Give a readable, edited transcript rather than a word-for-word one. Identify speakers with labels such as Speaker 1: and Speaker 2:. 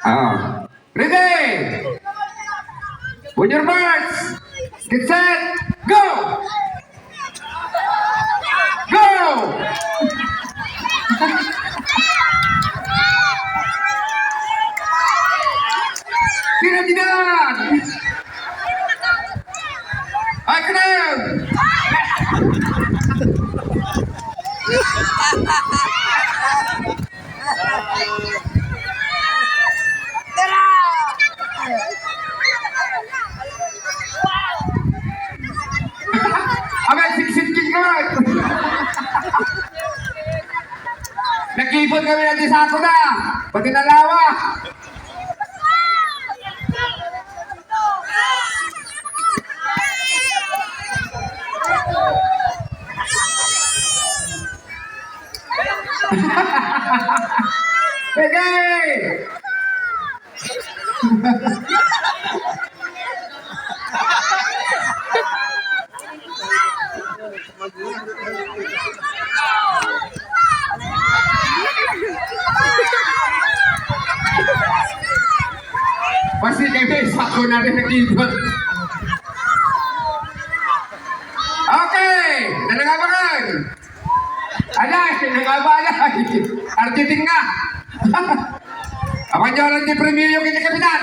Speaker 1: Ready? With your birds. Get set. Go! Go! Tidak. Ay, keren! Abay, siksik-sik ka! Nakipot kami natin sa ako na! Pati nalawa! Hey! Pasti kayak satu nari nakipot. Okay, nanangabangan. Alay, nangabalay. Artiting nga. Apa jalan di premium yung kita kapitan?